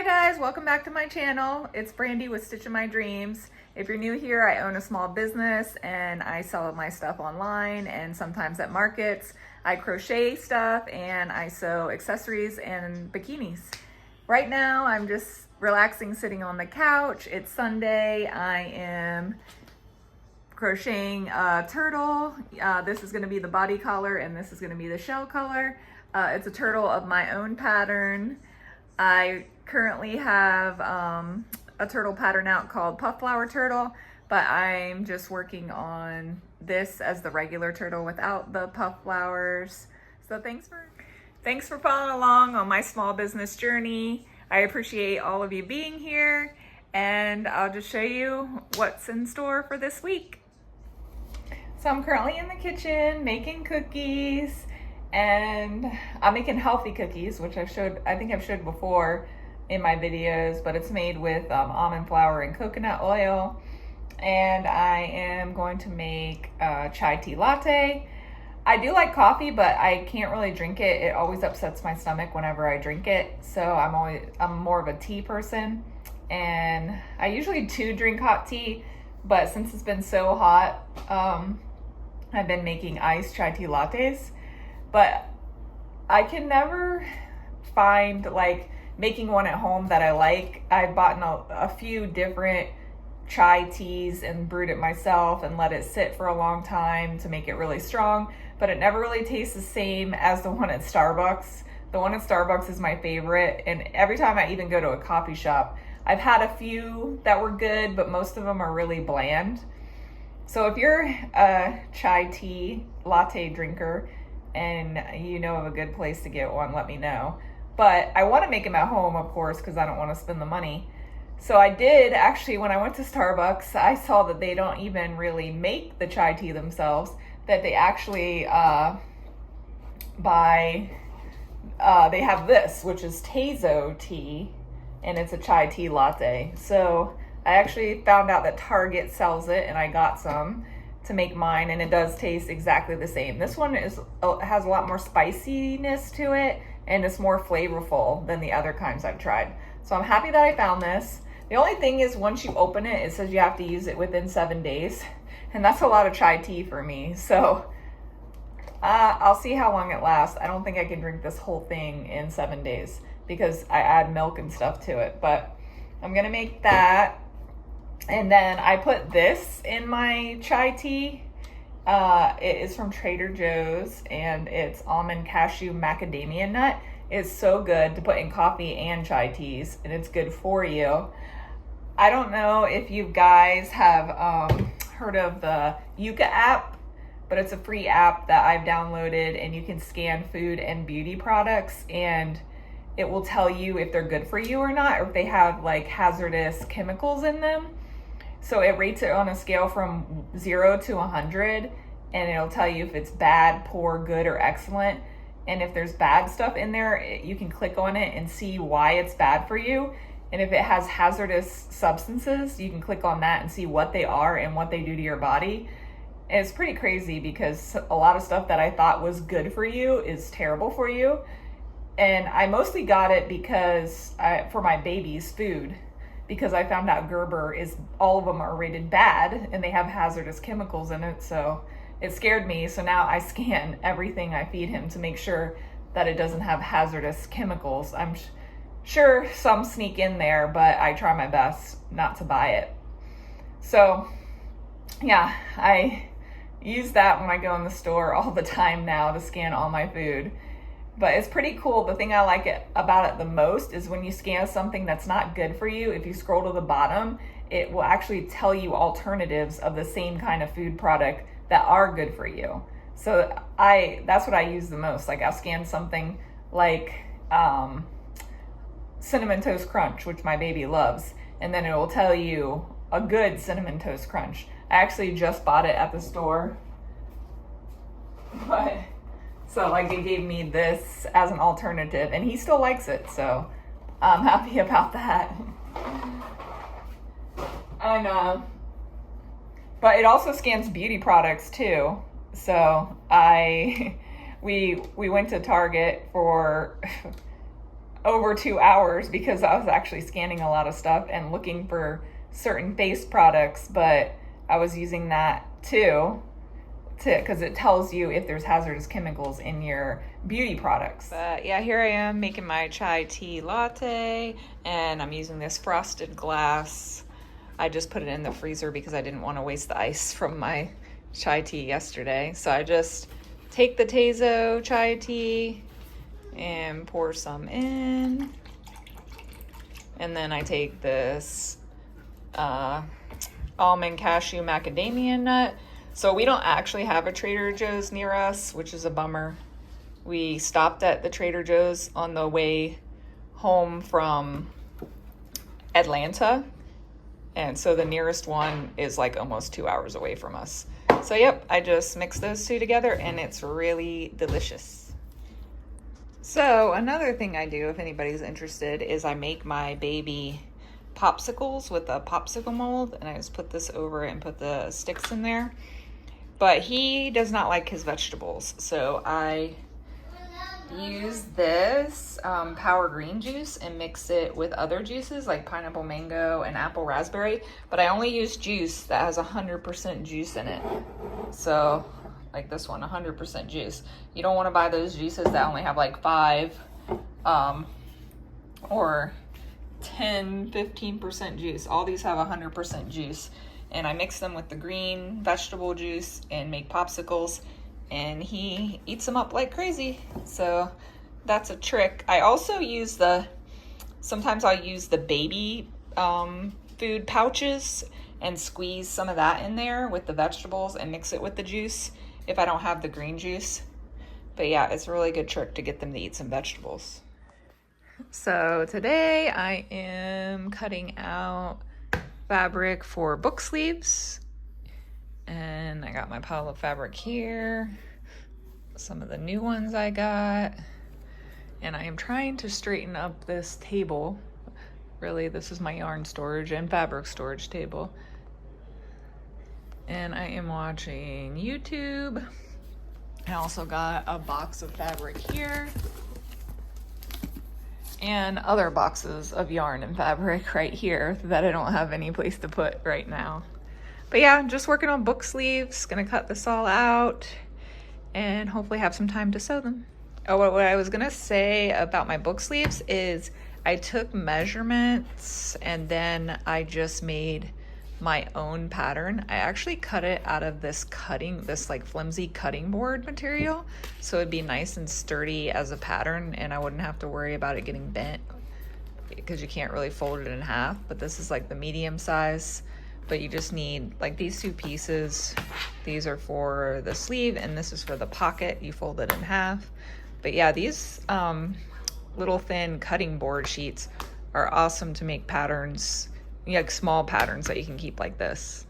Hi guys, welcome back to my channel. It's Brandy with Stitching My Dreams. If you're new here, I own a small business and I sell my stuff online and sometimes at markets. I crochet stuff and I sew accessories and bikinis. Right now, I'm just relaxing, sitting on the couch. It's Sunday. I am crocheting a turtle. This is going to be the body color and this is going to be the shell color. It's a turtle of my own pattern. I currently have a turtle pattern out called Puff Flower Turtle, but I'm just working on this as the regular turtle without the puff flowers. So thanks for following along on my small business journey. I appreciate all of you being here, and I'll just show you what's in store for this week. So I'm currently in the kitchen making cookies, and I'm making healthy cookies, which I think I've showed before in my videos, but it's made with almond flour and coconut oil. And I am going to make a chai tea latte. I do like coffee, but I can't really drink it. It always upsets my stomach whenever I drink it. So I'm more of a tea person. And I usually do drink hot tea, but since it's been so hot, I've been making iced chai tea lattes. But I can never find like making one at home that I like. I've bought a few different chai teas and brewed it myself and let it sit for a long time to make it really strong, but it never really tastes the same as the one at Starbucks. The one at Starbucks is my favorite, and every time I even go to a coffee shop, I've had a few that were good, but most of them are really bland. So if you're a chai tea latte drinker and you know of a good place to get one, let me know. But I want to make them at home, of course, because I don't want to spend the money. So I did actually, when I went to Starbucks, I saw that they don't even really make the chai tea themselves, that they actually they have this, which is Teizo tea, and it's a chai tea latte. So I actually found out that Target sells it, and I got some to make mine, and it does taste exactly the same. This one has a lot more spiciness to it, and it's more flavorful than the other kinds I've tried. So I'm happy that I found this. The only thing is, once you open it, it says you have to use it within 7 days, and that's a lot of chai tea for me. So I'll see how long it lasts. I don't think I can drink this whole thing in 7 days because I add milk and stuff to it, but I'm gonna make that. And then I put this in my chai tea. It is from Trader Joe's, and it's almond cashew macadamia nut. It's so good to put in coffee and chai teas, and it's good for you. I don't know if you guys have heard of the Yuka app, but it's a free app that I've downloaded, and you can scan food and beauty products, and it will tell you if they're good for you or not, or if they have like hazardous chemicals in them. So it rates it on a scale from 0 to 100, and it'll tell you if it's bad, poor, good, or excellent. And if there's bad stuff in there, you can click on it and see why it's bad for you. And if it has hazardous substances, you can click on that and see what they are and what they do to your body. And it's pretty crazy because a lot of stuff that I thought was good for you is terrible for you. And I mostly got it because for my baby's food, because I found out Gerber all of them are rated bad and they have hazardous chemicals in it. So it scared me. So now I scan everything I feed him to make sure that it doesn't have hazardous chemicals. I'm sure some sneak in there, but I try my best not to buy it. So yeah, I use that when I go in the store all the time now to scan all my food. But it's pretty cool. The thing I like about it the most is when you scan something that's not good for you, if you scroll to the bottom, it will actually tell you alternatives of the same kind of food product that are good for you. So that's what I use the most. Like I'll scan something like Cinnamon Toast Crunch, which my baby loves, and then it will tell you a good Cinnamon Toast Crunch. I actually just bought it at the store, but so like it gave me this as an alternative, and he still likes it, so I'm happy about that. And but it also scans beauty products too. So we went to Target for over 2 hours because I was actually scanning a lot of stuff and looking for certain face products, but I was using that too because it tells you if there's hazardous chemicals in your beauty products. But yeah, here I am making my chai tea latte, and I'm using this frosted glass. I just put it in the freezer because I didn't want to waste the ice from my chai tea yesterday. So I just take the Teizo chai tea and pour some in. And then I take this almond, cashew, macadamia nut. So we don't actually have a Trader Joe's near us, which is a bummer. We stopped at the Trader Joe's on the way home from Atlanta. And so the nearest one is like almost 2 hours away from us. So yep, I just mix those two together and it's really delicious. So another thing I do, if anybody's interested, is I make my baby popsicles with a popsicle mold, and I just put this over it and put the sticks in there. But he does not like his vegetables, so I use this power green juice and mix it with other juices like pineapple mango and apple raspberry, but I only use juice that has 100% juice in it. So like this one, 100% juice. You don't want to buy those juices that only have like 5 or 10, 15% juice. All these have 100% juice. And I mix them with the green vegetable juice and make popsicles, and he eats them up like crazy. So that's a trick. I also use sometimes I'll use the baby food pouches and squeeze some of that in there with the vegetables and mix it with the juice if I don't have the green juice. But yeah, it's a really good trick to get them to eat some vegetables. So today I am cutting out fabric for book sleeves, and I got my pile of fabric here, some of the new ones I got, and I am trying to straighten up this table. Really, this is my yarn storage and fabric storage table, and I am watching YouTube. I also got a box of fabric here and other boxes of yarn and fabric right here that I don't have any place to put right now. But yeah, just working on book sleeves, gonna cut this all out and hopefully have some time to sew them. Oh, what I was gonna say about my book sleeves is I took measurements and then I just made my own pattern. I actually cut it out of this like flimsy cutting board material, so it'd be nice and sturdy as a pattern and I wouldn't have to worry about it getting bent because you can't really fold it in half. But this is like the medium size, but you just need like these 2 pieces. These are for the sleeve and this is for the pocket. You fold it in half. But yeah, these little thin cutting board sheets are awesome to make patterns, like small patterns that you can keep like this.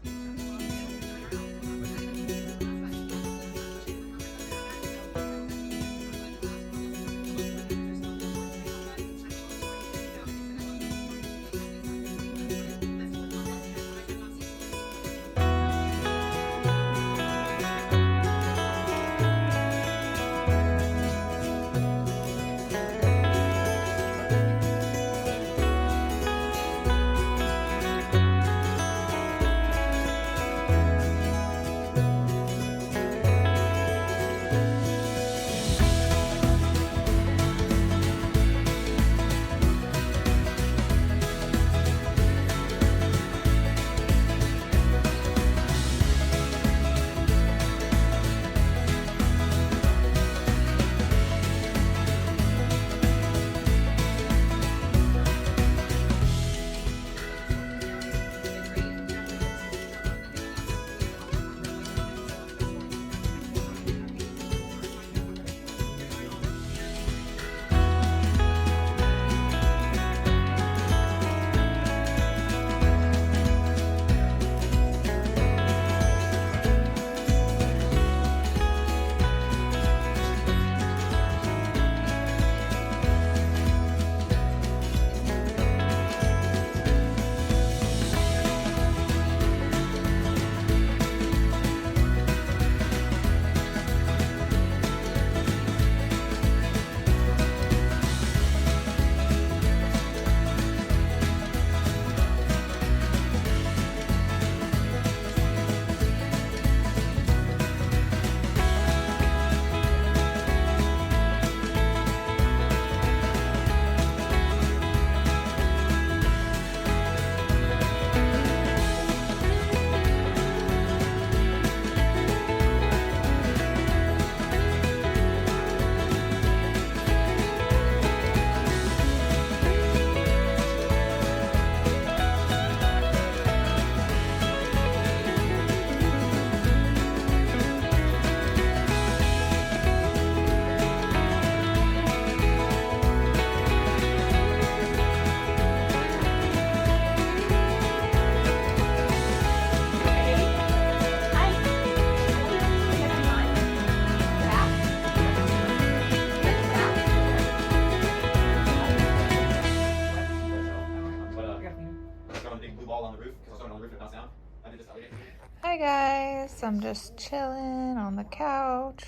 Hi guys, I'm just chilling on the couch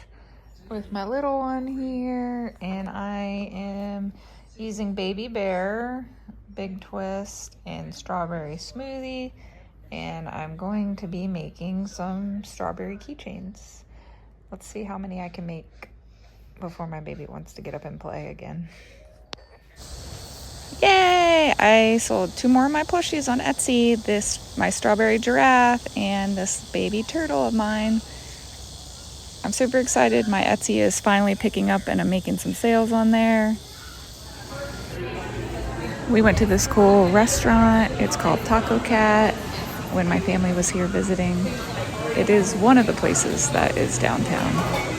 with my little one here, and I am using Baby Bear, Big Twist, and strawberry smoothie, and I'm going to be making some strawberry keychains. Let's see how many I can make before my baby wants to get up and play again. Yay! I sold 2 more of my plushies on Etsy, my strawberry giraffe and this baby turtle of mine. I'm super excited. My Etsy is finally picking up and I'm making some sales on there. We went to this cool restaurant. It's called Taco Cat when my family was here visiting. It is one of the places that is downtown.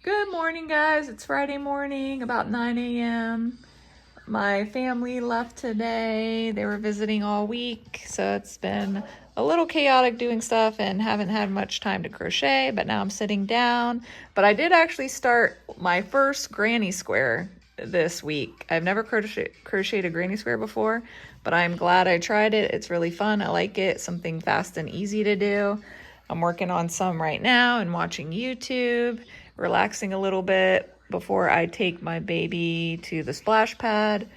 Good morning, guys. It's Friday morning, about 9 a.m. My family left today. They were visiting all week, so it's been a little chaotic doing stuff and haven't had much time to crochet, but now I'm sitting down. But I did actually start my first granny square this week. I've never crocheted a granny square before, but I'm glad I tried it. It's really fun. I like it. Something fast and easy to do. I'm working on some right now and watching YouTube, relaxing a little bit before I take my baby to the splash pad.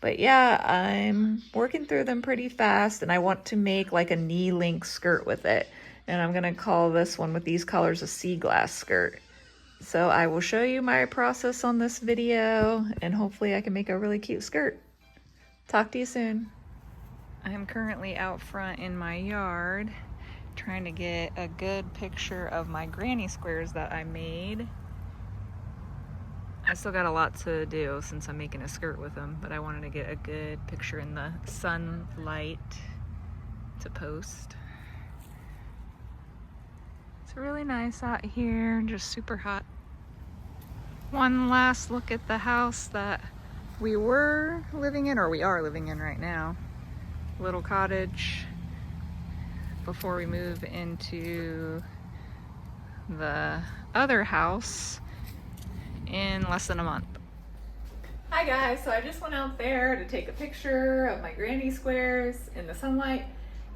But yeah, I'm working through them pretty fast, and I want to make like a knee-length skirt with it. And I'm gonna call this one with these colors a sea glass skirt. So I will show you my process on this video, and hopefully I can make a really cute skirt. Talk to you soon. I am currently out front in my yard trying to get a good picture of my granny squares that I made. I still got a lot to do since I'm making a skirt with them, but I wanted to get a good picture in the sunlight to post. It's really nice out here, just super hot. One last look at the house that we were living in, or we are living in right now. Little cottage before we move into the other house in less than a month. Hi guys, so I just went out there to take a picture of my granny squares in the sunlight,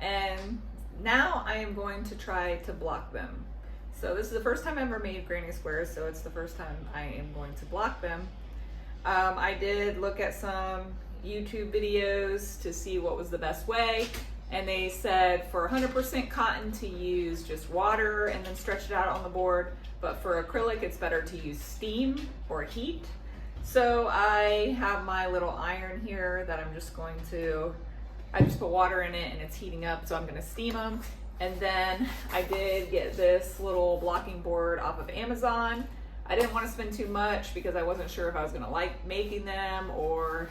and now I am going to try to block them. So this is the first time I ever made granny squares, so it's the first time I am going to block them. I did look at some YouTube videos to see what was the best way, and they said for 100% cotton to use just water and then stretch it out on the board, but for acrylic it's better to use steam or heat. So I have my little iron here that I'm just going to, I just put water in it and it's heating up, so I'm gonna steam them. And then I did get this little blocking board off of Amazon. I didn't want to spend too much because I wasn't sure if I was gonna like making them, or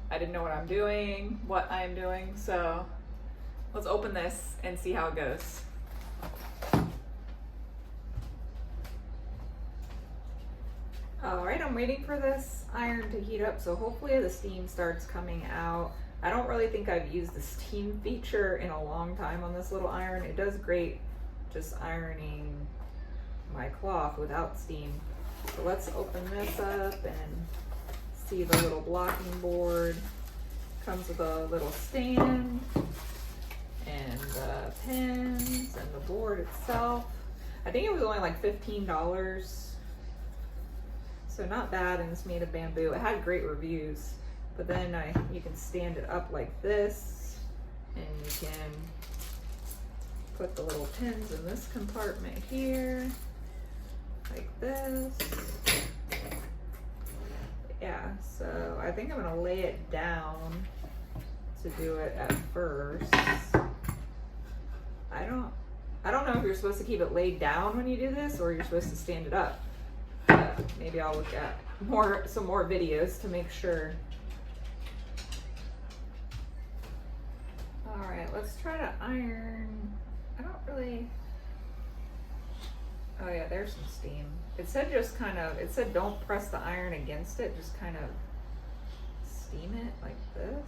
I didn't know what I'm doing, so let's open this and see how it goes. All right, I'm waiting for this iron to heat up, so hopefully the steam starts coming out. I don't really think I've used the steam feature in a long time on this little iron. It does great just ironing my cloth without steam. So let's open this up and see the little blocking board. Comes with a little stand and the pins and the board itself. I think it was only like $15. So not bad, and it's made of bamboo. It had great reviews, but then you can stand it up like this, and you can put the little pins in this compartment here, like this. Yeah, so I think I'm gonna lay it down to do it at first. I don't know if you're supposed to keep it laid down when you do this, or you're supposed to stand it up. Maybe I'll look at some more videos to make sure. All right, let's try to iron. I don't really, oh yeah, there's some steam. It said just kind of, it said don't press the iron against it, just kind of steam it like this.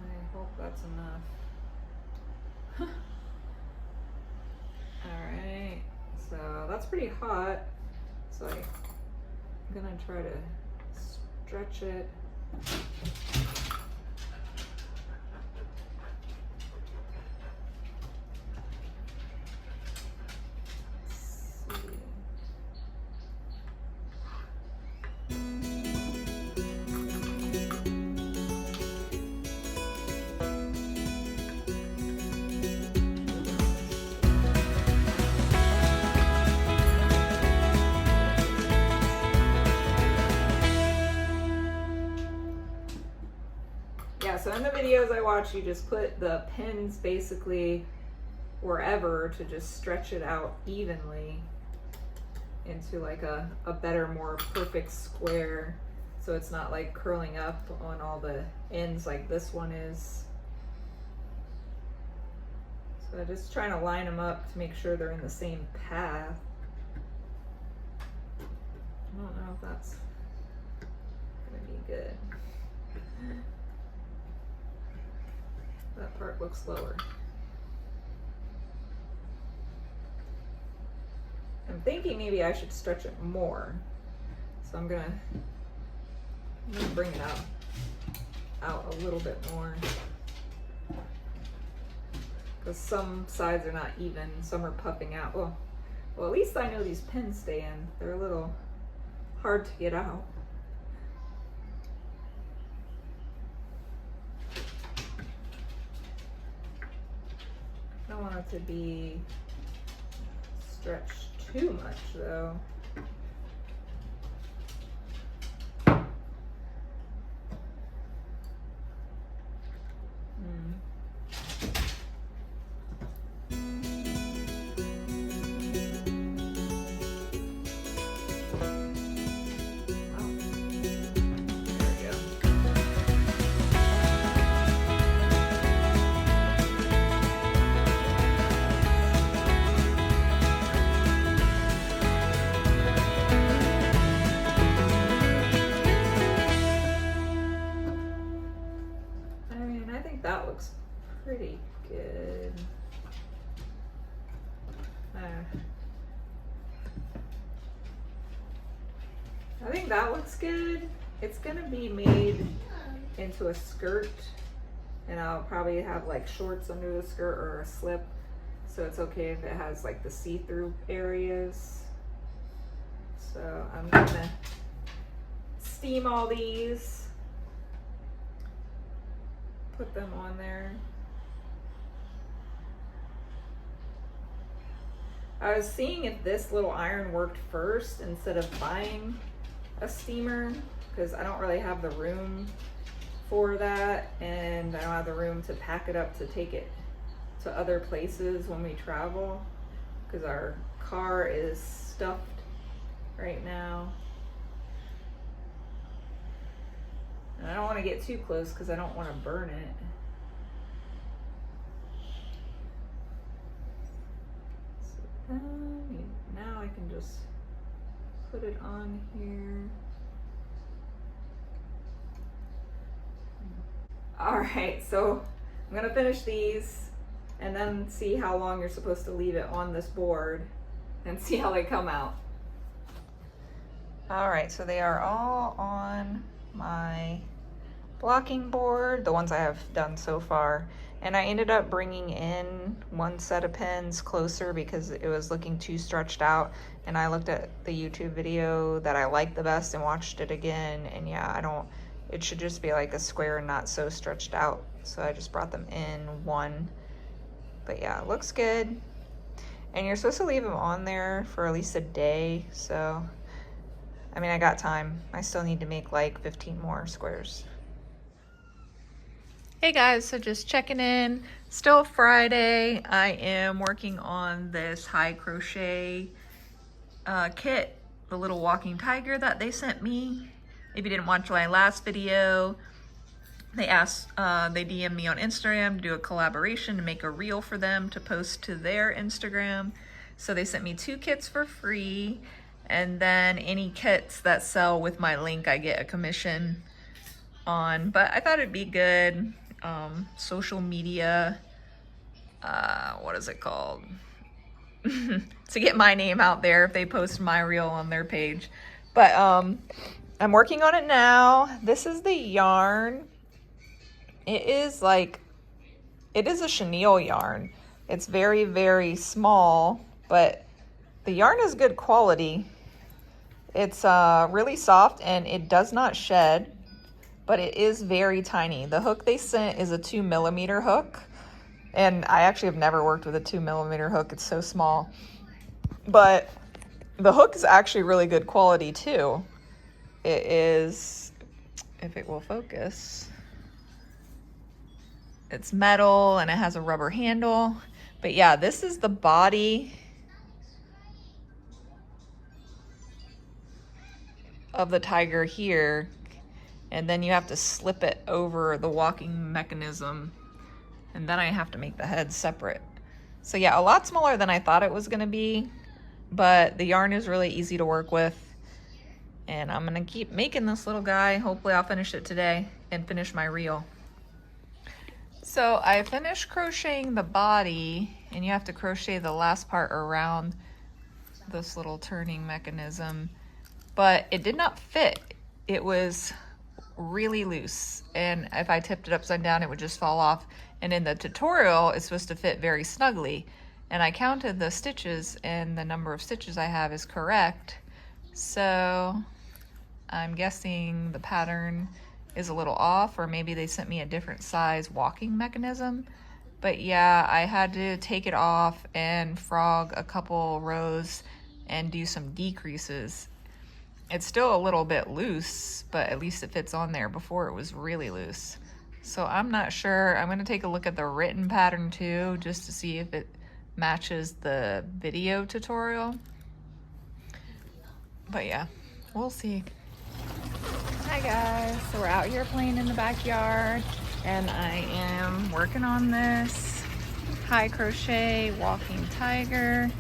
I hope that's enough. All right, so that's pretty hot. So I'm gonna try to stretch it. Yeah, so in the videos I watch, you just put the pins basically wherever to just stretch it out evenly into like a better, more perfect square, so it's not like curling up on all the ends like this one is. So I'm just trying to line them up to make sure they're in the same path. I don't know if that's gonna be good. That part looks lower. I'm thinking maybe I should stretch it more. So I'm gonna bring it out a little bit more. Because some sides are not even, some are puffing out. Well, at least I know these pins stay in. They're a little hard to get out. I don't want it to be stretched too much though. That looks pretty good. I think that looks good. It's gonna be made into a skirt, and I'll probably have like shorts under the skirt or a slip, so it's okay if it has like the see-through areas. So I'm gonna steam all these. Put them on there. I was seeing if this little iron worked first instead of buying a steamer, because I don't really have the room for that, and I don't have the room to pack it up to take it to other places when we travel, because our car is stuffed right now. And I don't want to get too close because I don't want to burn it. So now I can just put it on here. All right, so I'm gonna finish these and then see how long you're supposed to leave it on this board and see how they come out. All right, so they are all on my blocking board, the ones I have done so far, and I ended up bringing in one set of pins closer because it was looking too stretched out, and I looked at the YouTube video that I liked the best and watched it again, and yeah, it should just be like a square and not so stretched out, so I just brought them in one. But yeah, it looks good, and you're supposed to leave them on there for at least a day, so I mean, I got time. I still need to make like 15 more squares. Hey guys, so just checking in. Still Friday. I am working on this high crochet kit, the little walking tiger that they sent me. If you didn't watch my last video, they DM'd me on Instagram to do a collaboration to make a reel for them to post to their Instagram. So they sent me 2 kits for free. And then any kits that sell with my link, I get a commission on. But I thought it'd be good. Social media, what is it called? To get my name out there if they post my reel on their page. But I'm working on it now. This is the yarn. It is a chenille yarn. It's very, very small, but the yarn is good quality. It's really soft and it does not shed, but it is very tiny. The hook they sent is a 2mm hook, and I actually have never worked with a 2mm hook. It's so small, but the hook is actually really good quality too. It is, if it will focus, it's metal and it has a rubber handle. But yeah, this is the body of the tiger here, and then you have to slip it over the walking mechanism, and then I have to make the head separate. So yeah, a lot smaller than I thought it was gonna be, but the yarn is really easy to work with, and I'm gonna keep making this little guy. Hopefully I'll finish it today and finish my reel. So I finished crocheting the body, and you have to crochet the last part around this little turning mechanism, but it did not fit. It was really loose, and if I tipped it upside down, it would just fall off. And in the tutorial, it's supposed to fit very snugly, and I counted the stitches, and the number of stitches I have is correct. So I'm guessing the pattern is a little off, or maybe they sent me a different size walking mechanism. But yeah, I had to take it off and frog a couple rows and do some decreases. It's still a little bit loose, but at least it fits on there. Before it was really loose. So I'm not sure. I'm gonna take a look at the written pattern too, just to see if it matches the video tutorial. But yeah, we'll see. Hi guys, so we're out here playing in the backyard, and I am working on this high crochet walking tiger.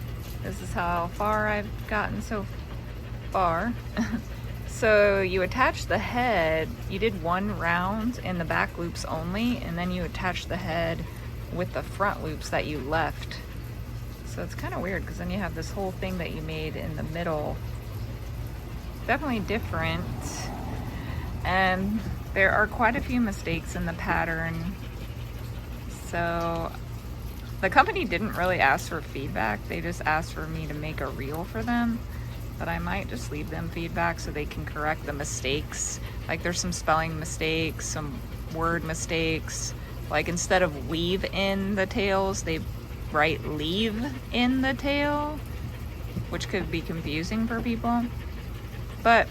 This is how far I've gotten so far. So you attach the head, you did one round in the back loops only, and then you attach the head with the front loops that you left. So it's kind of weird, because then you have this whole thing that you made in the middle. Definitely different. And there are quite a few mistakes in the pattern. So the company didn't really ask for feedback. They just asked for me to make a reel for them. But I might just leave them feedback so they can correct the mistakes. Like there's some spelling mistakes, some word mistakes. Like instead of weave in the tails, they write leave in the tail, which could be confusing for people. But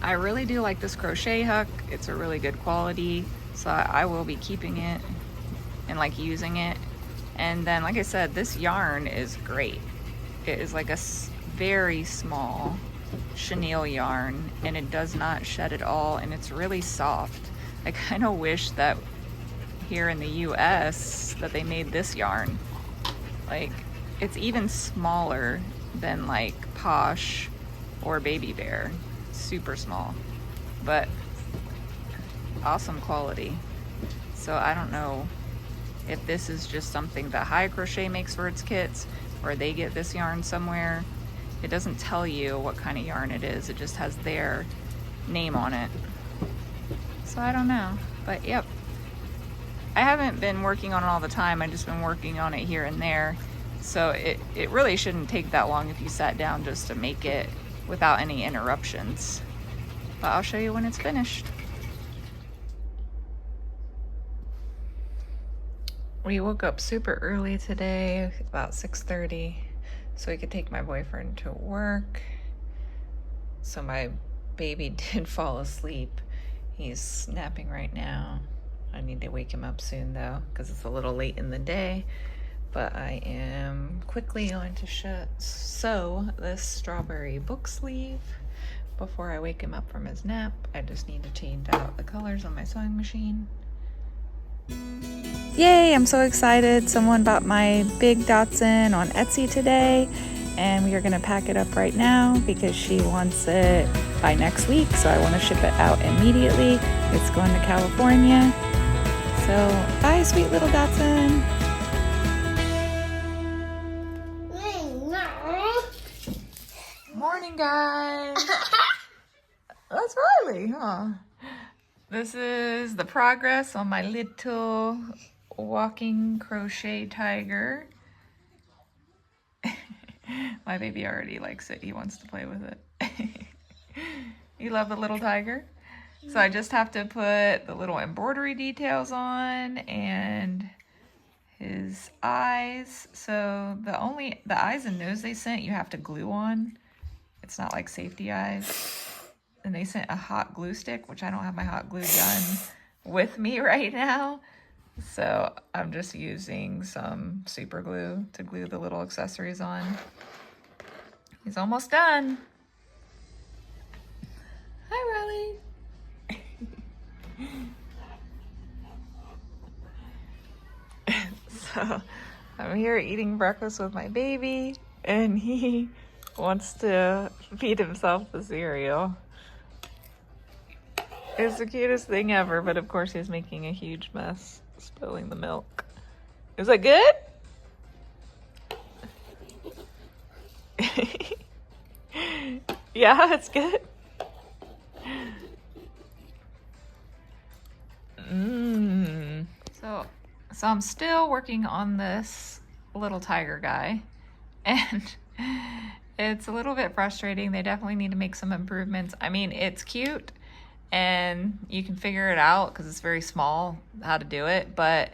I really do like this crochet hook. It's a really good quality, so I will be keeping it and like using it. And then, like I said, this yarn is great. It is like a very small chenille yarn, and it does not shed at all, and it's really soft. I kind of wish that here in the US that they made this yarn. Like, it's even smaller than like Posh or Baby Bear. Super small, but awesome quality. So I don't know if this is just something that High Crochet makes for its kits, or they get this yarn somewhere. It doesn't tell you what kind of yarn it is. It just has their name on it. So I don't know, but yep. I haven't been working on it all the time. I've just been working on it here and there. So it really shouldn't take that long if you sat down just to make it without any interruptions. But I'll show you when it's finished. We woke up super early today, about 6:30, so we could take my boyfriend to work. So my baby did fall asleep. He's napping right now. I need to wake him up soon though, because it's a little late in the day. But I am quickly going to sew this strawberry book sleeve before I wake him up from his nap. I just need to change out the colors on my sewing machine. Yay, I'm so excited. Someone bought my big Dotson on Etsy today, and we are gonna pack it up right now because she wants it by next week, so I wanna ship it out immediately. It's going to California. So bye, sweet little Dotson. Morning. morning, guys. That's Riley, huh? This is the progress on my little walking crochet tiger. My baby already likes it. He wants to play with it. You love the little tiger? So I just have to put the little embroidery details on and his eyes. So the eyes and nose they sent, you have to glue on. It's not like safety eyes. And they sent a hot glue stick, which I don't have my hot glue gun with me right now. So I'm just using some super glue to glue the little accessories on. He's almost done. Hi, Riley. So I'm here eating breakfast with my baby, and he wants to feed himself the cereal. It's the cutest thing ever, but of course he's making a huge mess, spilling the milk. Is that good? Yeah, it's good. So I'm still working on this little tiger guy, and it's a little bit frustrating. They definitely need to make some improvements. I mean, it's cute and you can figure it out because it's very small how to do it, but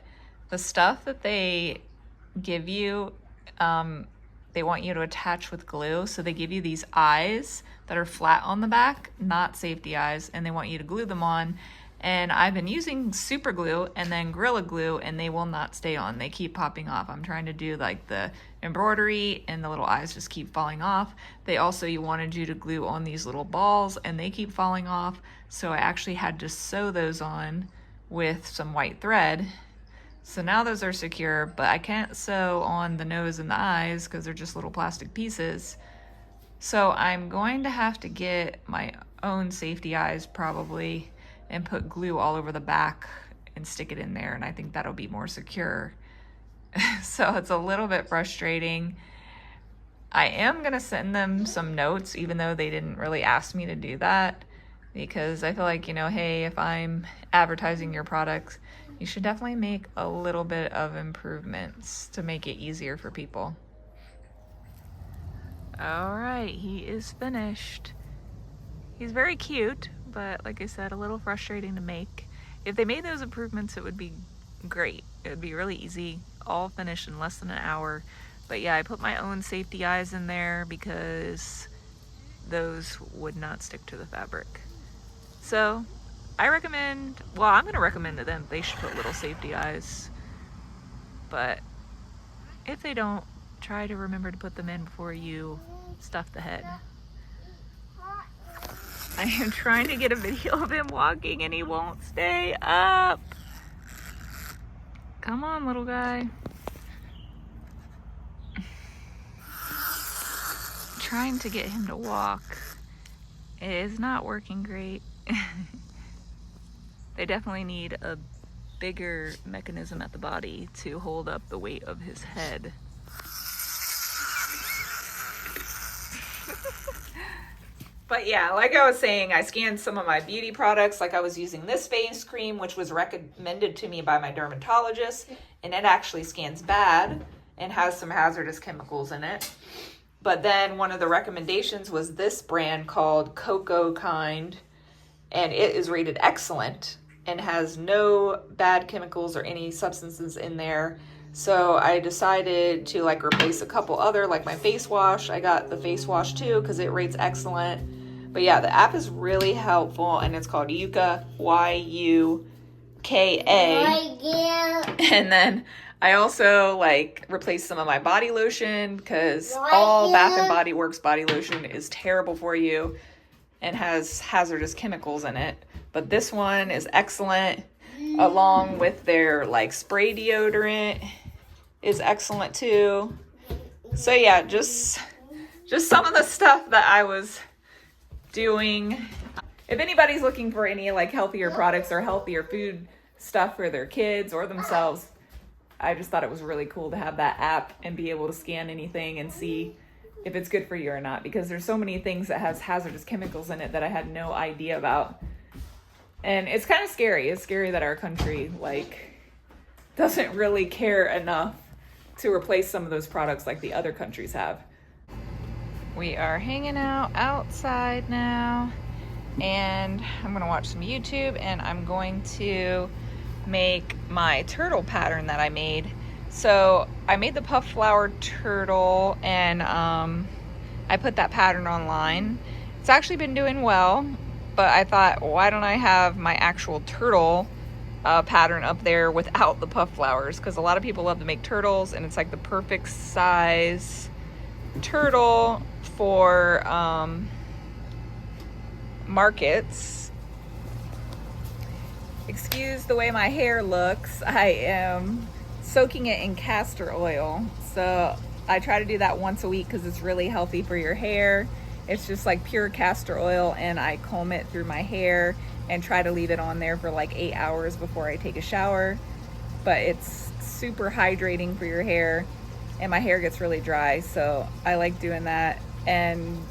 the stuff that they give you, they want you to attach with glue. So they give you these eyes that are flat on the back, not safety eyes, and they want you to glue them on. And I've been using super glue and then Gorilla Glue, and they will not stay on. They keep popping off. I'm trying to do like the embroidery and the little eyes just keep falling off. They also wanted you to glue on these little balls and they keep falling off. So I actually had to sew those on with some white thread. So now those are secure, but I can't sew on the nose and the eyes because they're just little plastic pieces. So I'm going to have to get my own safety eyes probably and put glue all over the back and stick it in there, and I think that'll be more secure. So it's a little bit frustrating. I am gonna send them some notes, even though they didn't really ask me to do that, because I feel like, you know, hey, if I'm advertising your products, you should definitely make a little bit of improvements to make it easier for people. All right, he is finished. He's very cute, but like I said, a little frustrating to make. If they made those improvements, it would be great. It would be really easy, all finished in less than an hour. But yeah, I put my own safety eyes in there because those would not stick to the fabric. So I recommend, well, I'm gonna recommend to them they should put little safety eyes. But if they don't, try to remember to put them in before you stuff the head. I am trying to get a video of him walking and he won't stay up. Come on, little guy. Trying to get him to walk. It is not working great. They definitely need a bigger mechanism at the body to hold up the weight of his head. But yeah, like I was saying, I scanned some of my beauty products. Like I was using this face cream, which was recommended to me by my dermatologist, and it actually scans bad and has some hazardous chemicals in it. But then one of the recommendations was this brand called Cocoa Kind, and it is rated excellent and has no bad chemicals or any substances in there. So I decided to like replace a couple other, like my face wash. I got the face wash too because it rates excellent. But yeah, the app is really helpful, and it's called Yuka, Y-U-K-A. And then I also like replaced some of my body lotion because all Bath & Body Works body lotion is terrible for you and has hazardous chemicals in it. But this one is excellent, along with their like spray deodorant is excellent too. So yeah, just some of the stuff that I was doing. If anybody's looking for any like healthier products or healthier food stuff for their kids or themselves, I just thought it was really cool to have that app and be able to scan anything and see if it's good for you or not, because there's so many things that has hazardous chemicals in it that I had no idea about. And it's kind of scary. It's scary that our country doesn't really care enough to replace some of those products like the other countries have. We are hanging out outside now, and I'm gonna watch some YouTube, and I'm going to make my turtle pattern that I made. So I made the puff flower turtle, and I put that pattern online. It's actually been doing well, but I thought, why don't I have my actual turtle pattern up there without the puff flowers? Because a lot of people love to make turtles, and it's like the perfect size turtle for markets. Excuse the way my hair looks. I am soaking it in castor oil. So I try to do that once a week because it's really healthy for your hair. It's just like pure castor oil, and I comb it through my hair and try to leave it on there for like 8 hours before I take a shower. But it's super hydrating for your hair, and my hair gets really dry, so I like doing that. And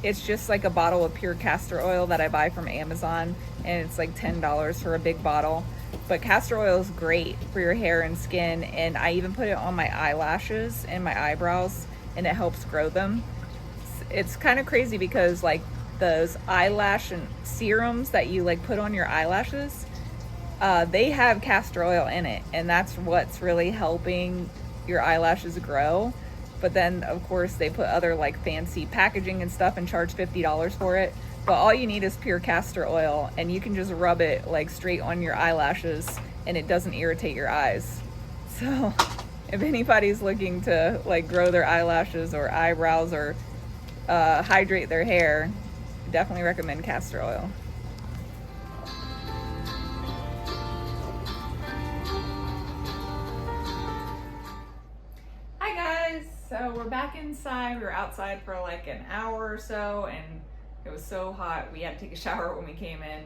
it's just like a bottle of pure castor oil that I buy from Amazon, and it's like $10 for a big bottle. But castor oil is great for your hair and skin, and I even put it on my eyelashes and my eyebrows, and it helps grow them. It's kind of crazy because like those eyelash and serums that you like put on your eyelashes, they have castor oil in it, and that's what's really helping your eyelashes grow. But then of course they put other like fancy packaging and stuff and charge $50 for it. But all you need is pure castor oil, and you can just rub it like straight on your eyelashes, and it doesn't irritate your eyes. So if anybody's looking to like grow their eyelashes or eyebrows or hydrate their hair, definitely recommend castor oil. Hi guys, so we're back inside. We were outside for like an hour or so, and it was so hot we had to take a shower when we came in.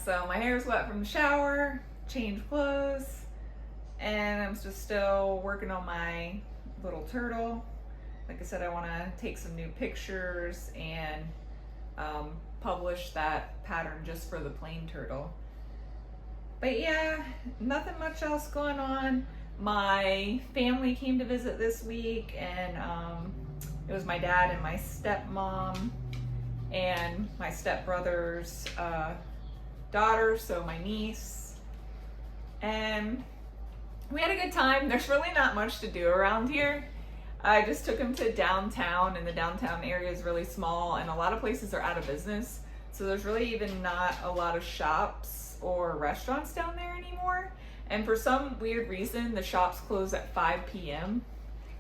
So my hair's wet from the shower, changed clothes, and I'm just still working on my little turtle. Like I said, I want to take some new pictures and publish that pattern just for the plain turtle. But yeah, nothing much else going on. My family came to visit this week, and it was my dad and my stepmom and my stepbrother's daughter, so my niece. And we had a good time. There's really not much to do around here. I just took him to downtown, and the downtown area is really small, and a lot of places are out of business. So there's really even not a lot of shops or restaurants down there anymore. And for some weird reason, the shops close at 5 p.m.,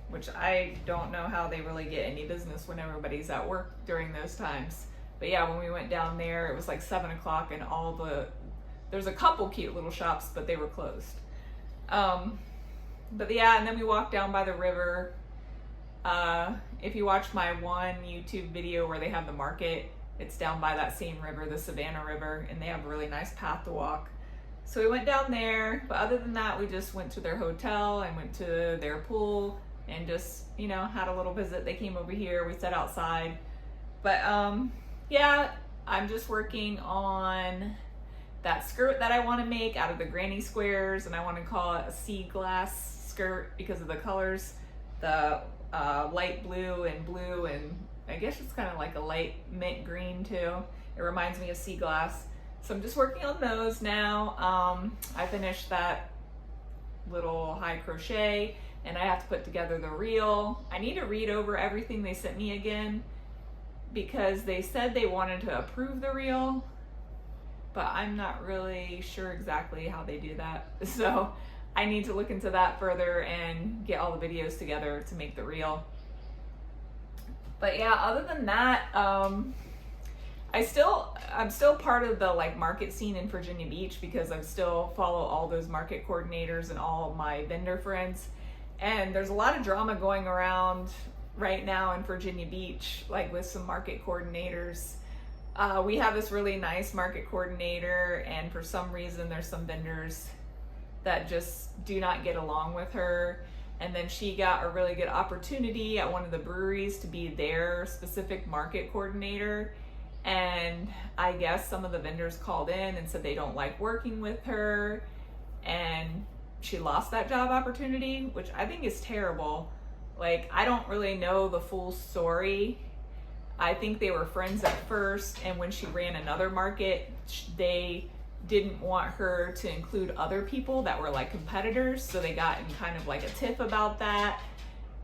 which I don't know how they really get any business when everybody's at work during those times. But yeah, when we went down there, it was like 7 o'clock, and there's a couple cute little shops, but they were closed. But yeah, and then we walked down by the river. If you watch my one YouTube video where they have the market, it's down by that same river, the Savannah River, and they have a really nice path to walk. So we went down there, but other than that, we just went to their hotel and went to their pool and just, had a little visit. They came over here, we sat outside. But yeah, I'm just working on that skirt that I want to make out of the granny squares, and I want to call it a sea glass skirt because of the colors. The light blue, and I guess it's kind of like a light mint green too. It reminds me of sea glass. So I'm just working on those now. I finished that little high crochet, and I have to put together the reel. I need to read over everything they sent me again, because they said they wanted to approve the reel, but I'm not really sure exactly how they do that. So I need to look into that further and get all the videos together to make the reel. But yeah, other than that, I'm still part of the market scene in Virginia Beach, because I still follow all those market coordinators and all my vendor friends. And there's a lot of drama going around right now in Virginia Beach, with some market coordinators. We have this really nice market coordinator, and for some reason there's some vendors that just do not get along with her. And then she got a really good opportunity at one of the breweries to be their specific market coordinator. And I guess some of the vendors called in and said they don't like working with her, and she lost that job opportunity, which I think is terrible. Like, I don't really know the full story. I think they were friends at first, and when she ran another market, they didn't want her to include other people that were like competitors, so they got in kind of like a tiff about that.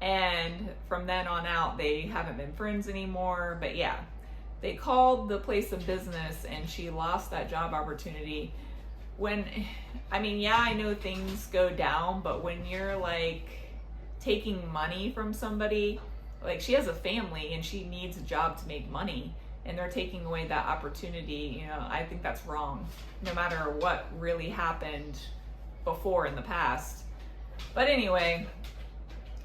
And from then on out, they haven't been friends anymore. But yeah, they called the place of business and she lost that job opportunity. When, I mean, yeah, I know things go down, but when you're like taking money from somebody, like she has a family and she needs a job to make money, and they're taking away that opportunity, you know, I think that's wrong, no matter what really happened before in the past. But anyway,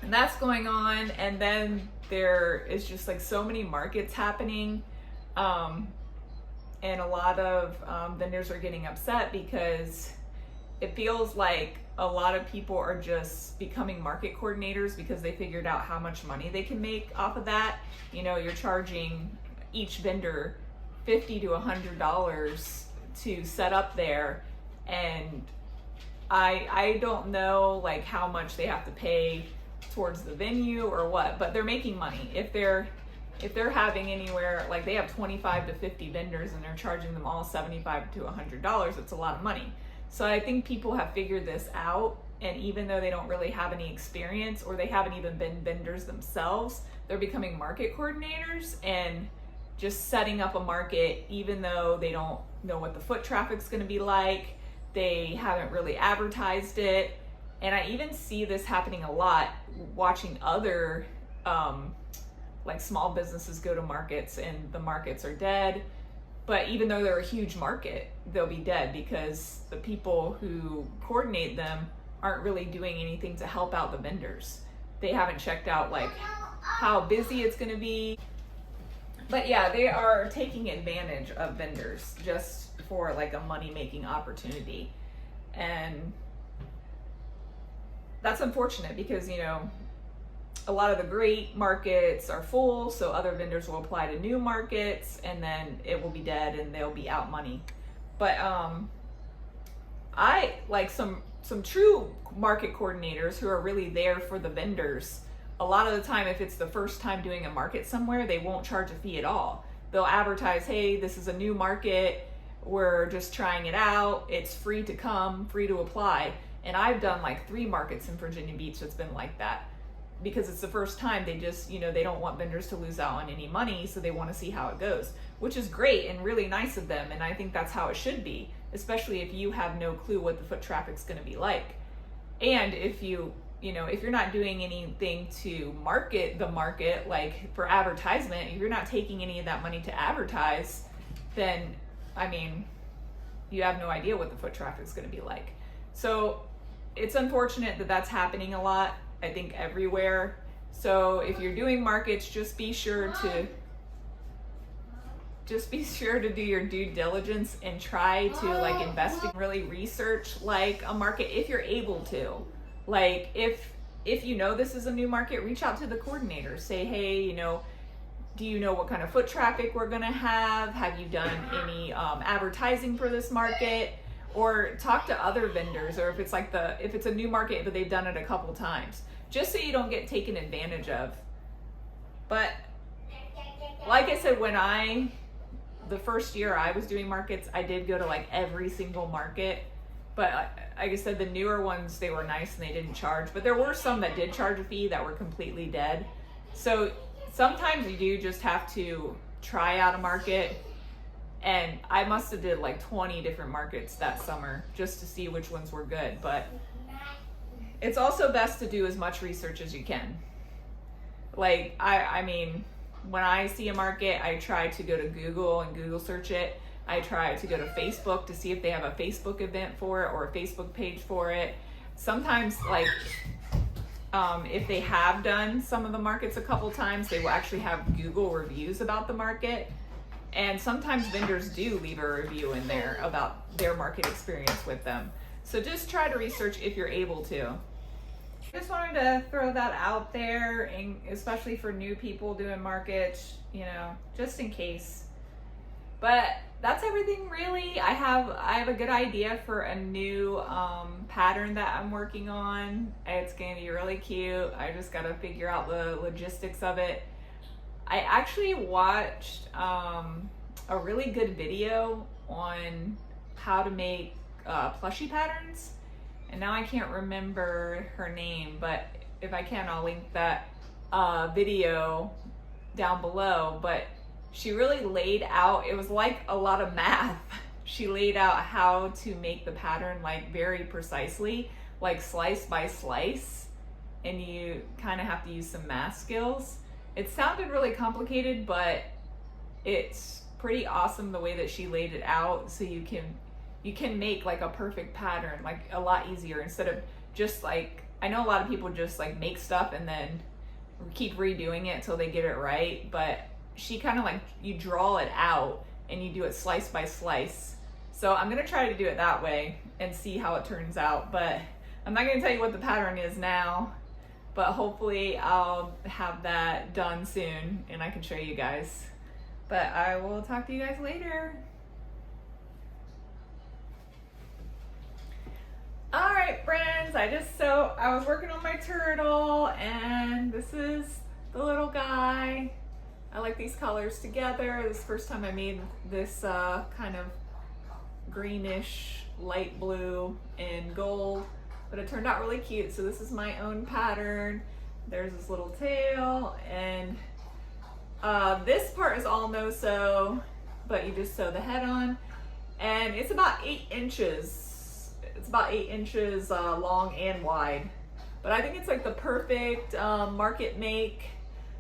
and that's going on. And then there is just like so many markets happening. And a lot of vendors are getting upset because it feels like a lot of people are just becoming market coordinators because they figured out how much money they can make off of that. You know, you're charging each vendor $50 to $100 to set up there, and I don't know like how much they have to pay towards the venue or what, but they're making money. If they're having anywhere, like they have 25 to 50 vendors and they're charging them all $75 to $100, it's a lot of money. So I think people have figured this out, and even though they don't really have any experience or they haven't even been vendors themselves, they're becoming market coordinators and just setting up a market even though they don't know what the foot traffic's going to be like. They haven't really advertised it. And I even see this happening a lot watching other like small businesses go to markets, and the markets are dead. But even though they're a huge market, they'll be dead because the people who coordinate them aren't really doing anything to help out the vendors. They haven't checked out like how busy it's going to be. But yeah, they are taking advantage of vendors just for like a money-making opportunity. And that's unfortunate because, you know, a lot of the great markets are full, so other vendors will apply to new markets, and then it will be dead and they'll be out money. But I like some true market coordinators who are really there for the vendors. A lot of the time, if it's the first time doing a market somewhere, they won't charge a fee at all. They'll advertise, hey, this is a new market, we're just trying it out, it's free to come, free to apply. And I've done like 3 markets in Virginia Beach that's been like that. Because it's the first time, they just, you know, they don't want vendors to lose out on any money, so they want to see how it goes, which is great and really nice of them. And I think that's how it should be, especially if you have no clue what the foot traffic's going to be like. And if you know, if you're not doing anything to market the market, like for advertisement, if you're not taking any of that money to advertise, then, I mean, you have no idea what the foot traffic's going to be like. So it's unfortunate that that's happening a lot. I think everywhere. So if you're doing markets, just be sure to do your due diligence and try to like investigate, really research like a market if you're able to. Like if you know this is a new market, reach out to the coordinator. Say, hey, you know, do you know what kind of foot traffic we're gonna have? Have you done any advertising for this market? Or talk to other vendors, or if it's a new market but they've done it a couple times, just so you don't get taken advantage of. But like I said, the first year I was doing markets, I did go to like every single market. But like I said, the newer ones, they were nice and they didn't charge. But there were some that did charge a fee that were completely dead. So sometimes you do just have to try out a market. And I must have did like 20 different markets that summer just to see which ones were good. But it's also best to do as much research as you can. Like, I mean, when I see a market, I try to go to Google and Google search it. I try to go to Facebook to see if they have a Facebook event for it or a Facebook page for it. Sometimes, like, if they have done some of the markets a couple times, they will actually have Google reviews about the market. And sometimes vendors do leave a review in there about their market experience with them. So just try to research if you're able to. Just wanted to throw that out there, and especially for new people doing markets, you know, just in case. But that's everything really. I have a good idea for a new pattern that I'm working on. It's gonna be really cute. I just gotta figure out the logistics of it. I actually watched a really good video on how to make plushy patterns, and now I can't remember her name, but if I can, I'll link that video down below. But she really laid out, it was like a lot of math. She laid out how to make the pattern like very precisely, like slice by slice, and you kind of have to use some math skills. It sounded really complicated, but it's pretty awesome the way that she laid it out, so you can make like a perfect pattern like a lot easier, instead of just like, I know a lot of people just like make stuff and then keep redoing it till they get it right, but she kind of like, you draw it out and you do it slice by slice. So I'm gonna try to do it that way and see how it turns out, but I'm not gonna tell you what the pattern is now, but hopefully I'll have that done soon and I can show you guys. But I will talk to you guys later. All right, friends, I was working on my turtle, and this is the little guy. I like these colors together. This is the first time I made this kind of greenish, light blue and gold, but it turned out really cute. So this is my own pattern. There's this little tail, and this part is all no sew, but you just sew the head on, and it's about 8 inches. It's about 8 inches long and wide, but I think it's like the perfect market make.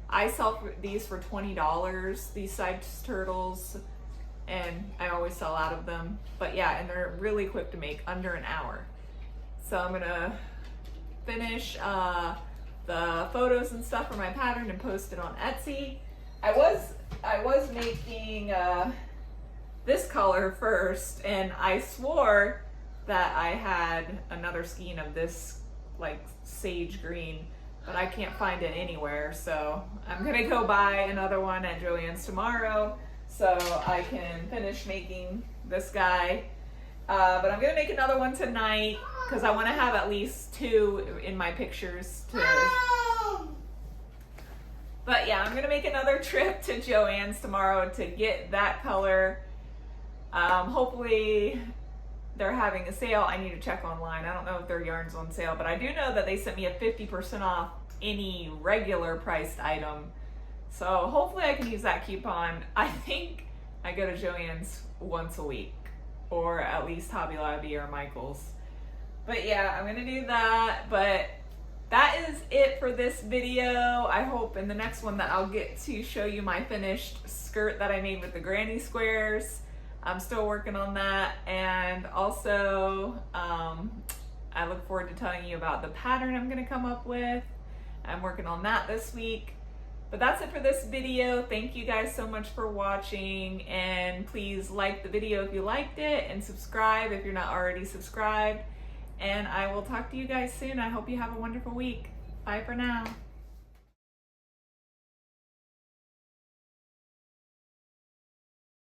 I sell these for $20, these size turtles, and I always sell out of them. But yeah, and they're really quick to make, under an hour. So I'm gonna finish the photos and stuff for my pattern and post it on Etsy. I was making this color first, and I swore that I had another skein of this like sage green, but I can't find it anywhere. So I'm gonna go buy another one at Joann's tomorrow so I can finish making this guy. But I'm gonna make another one tonight because I want to have at least 2 in my pictures to. But yeah, I'm gonna make another trip to Joann's tomorrow to get that color. Hopefully they're having a sale. I need to check online. I don't know if their yarn's on sale, but I do know that they sent me a 50% off any regular priced item. So hopefully I can use that coupon. I think I go to Joann's once a week, or at least Hobby Lobby or Michael's. But yeah, I'm gonna do that. But that is it for this video. I hope in the next one that I'll get to show you my finished skirt that I made with the granny squares. I'm still working on that, and also I look forward to telling you about the pattern I'm gonna come up with. I'm working on that this week. But that's it for this video. Thank you guys so much for watching, and please like the video if you liked it, and subscribe if you're not already subscribed. And I will talk to you guys soon. I hope you have a wonderful week. Bye for now.